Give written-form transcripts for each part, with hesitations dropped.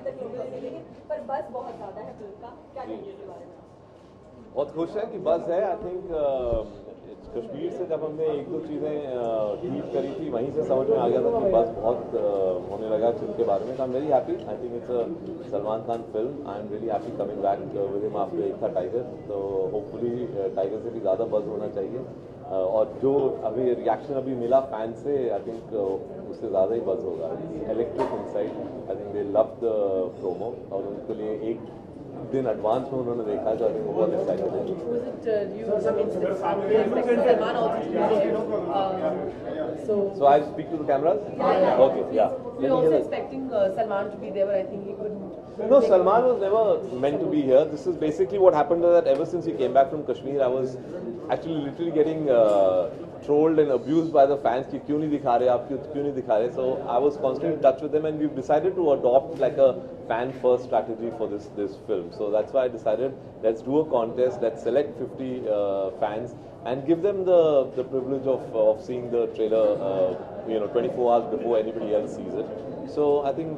तक लोगों ने देखेंगे, पर बस बहुत ज़्यादा है फिल्म का, क्या कहेंगे इसके बारे में? बहुत खुश है कि बस है। आई थिंक कश्मीर से जब हमने एक दो चीज़ें ट्वीट करी थी, वहीं से समझ में आ गया था कि बस बहुत होने लगा फिल्म के बारे में। I am very happy. I think it's a Salman Khan film. I am really happy coming back with him after एक था टाइगर, तो होपफुली टाइगर से भी ज़्यादा बज़ होना चाहिए। और जो अभी रिएक्शन अभी मिला फैन से, आई थिंक उससे ज़्यादा ही बज़ होगा। Electric inside, I think they love the promo, और उनके लिए एक दिन एडवांस में उन्होंने देखा, तो आई थिंक बहुत एक्साइटेड है। So I speak to the cameras? Yeah. Okay, yeah. We were also expecting Salman to be there, but I think he couldn't. No, Salman was never meant to be here. This is basically what happened, that ever since he came back from Kashmir, I was actually literally getting trolled and abused by the fans कि क्यों नहीं दिखा रहे आप, क्यों नहीं दिखा रहे. So I was constantly in touch with them, and we've decided to adopt like a fan first strategy for this film. So that's why I decided, let's do a contest, let's select 50 fans and give them the privilege of seeing the trailer 24 hours before anybody else sees it. So I think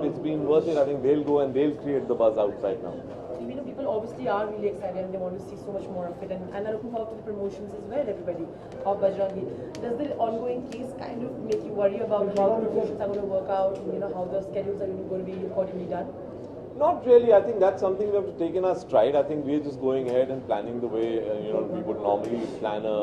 it's been worth it. I think they'll go and they'll create the buzz outside now. People obviously are really excited and they want to see so much more of it, and they're looking forward to the promotions as well, everybody, of Bajrangi. Does the ongoing case kind of make you worry about how the promotions are going to work out, and how the schedules are going to be accordingly done? Not really. I think that's something we have to take in our stride. I think we're just going ahead and planning the way we would normally plan a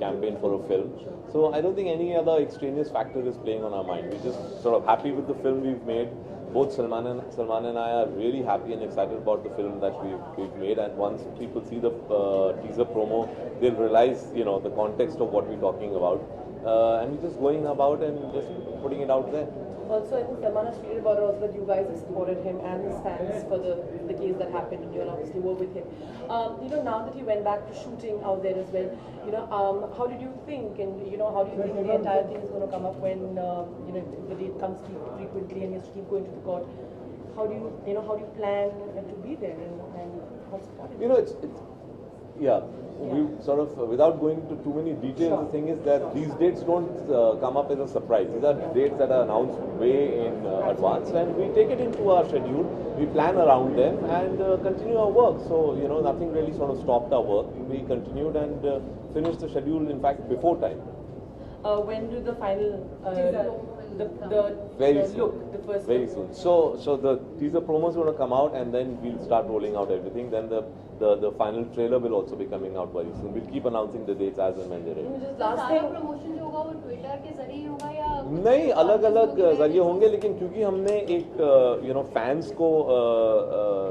campaign for a film. So I don't think any other extraneous factor is playing on our mind. We're just sort of happy with the film we've made. Both Salman and I are really happy and excited about the film that we've made. And once people see the teaser promo, they'll realize the context of what we're talking about. And we're just going about and just putting it out there. Also, I think Salman has tweeted about it also that you guys have supported him and his fans for the case that happened, and you'll obviously work with him. Now that he went back to shooting out there as well, how did you think, and how do you think the entire thing is going to come up when the date comes frequently and he has to keep going to the court? How do you plan to be there and how supportive? We sort of, without going into too many details, the thing is that these dates don't come up as a surprise. These are dates that are announced way in advance, and we take it into our schedule, we plan around them and continue our work. So, nothing really sort of stopped our work. We continued and finished the schedule, in fact, before time. When do the final very soon. So the teaser promos are going to come out, and then we'll start rolling out everything. Then the final trailer will also be coming out very soon. We'll keep announcing the dates as and when they're ready. Just last time promotion जो होगा वो Twitter के जरिए होगा या नहीं, अलग-अलग जरिए होंगे, लेकिन क्योंकि हमने एक फैंस को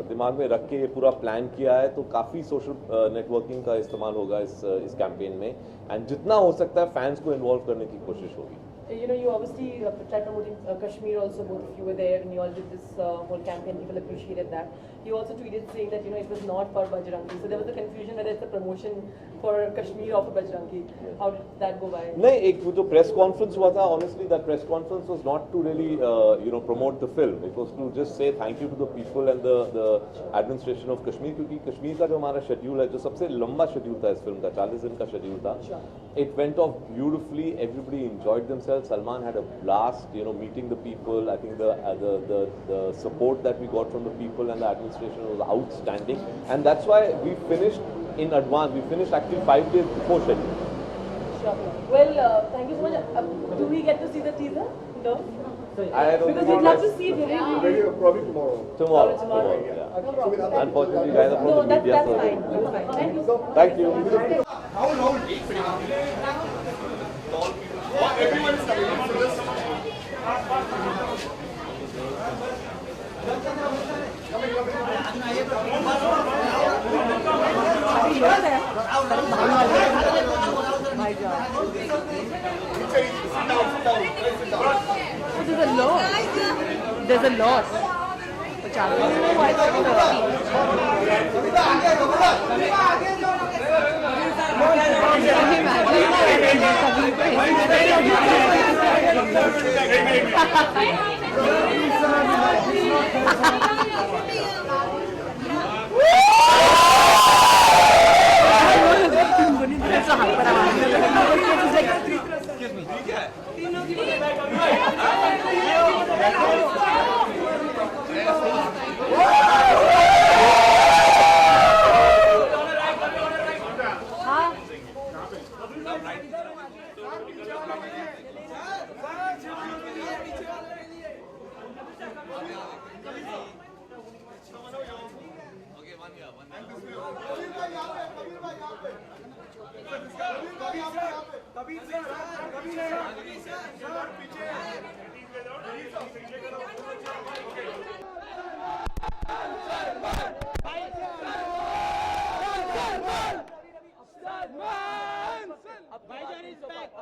दिमाग में रख के पूरा प्लान किया है, तो काफ़ी सोशल नेटवर्किंग का इस्तेमाल होगा इस कैंपेन में, एंड जितना हो सकता है फैंस को इन्वॉल्व करने की कोशिश होगी. You obviously tried promoting Kashmir also, both of you were there and you all did this whole campaign, people appreciated that. You also tweeted saying that it was not for Bajrangi, so there was a confusion whether it's a promotion for Kashmir or for Bajrangi. Yes. How did that go by? नहीं, एक जो press conference हुआ था, honestly that press conference was not to really promote the film. It was to just say thank you to the people and the administration of Kashmir, क्योंकि कश्मीर का जो हमारा schedule है, जो सबसे लंबा schedule था इस film का, 40 दिन का schedule था. Sure. It went off beautifully. Everybody enjoyed themselves. Salman had a blast, meeting the people. I think the support that we got from the people and the administration was outstanding, and that's why we finished in advance. We finished actually 5 days before schedule. Sure. Well, thank you so much. Do we get to see the teaser? No. I don't because we'd love to see it. Probably tomorrow. Tomorrow. Yeah. No problem. Unfortunately, you guys are from the media. That's fine. That's fine. Thank you. Thank you. Everyone is coming for this. There's a lot. There's a lot.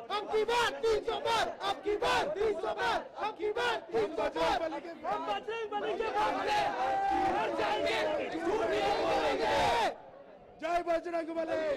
अब की बार 300 बार, अब की बार 300 बार, अब की बार 300 बार, हम बजरंग बली के सामने हट जाएंगे, झूठ नहीं बोलेंगे। जय बजरंग बली।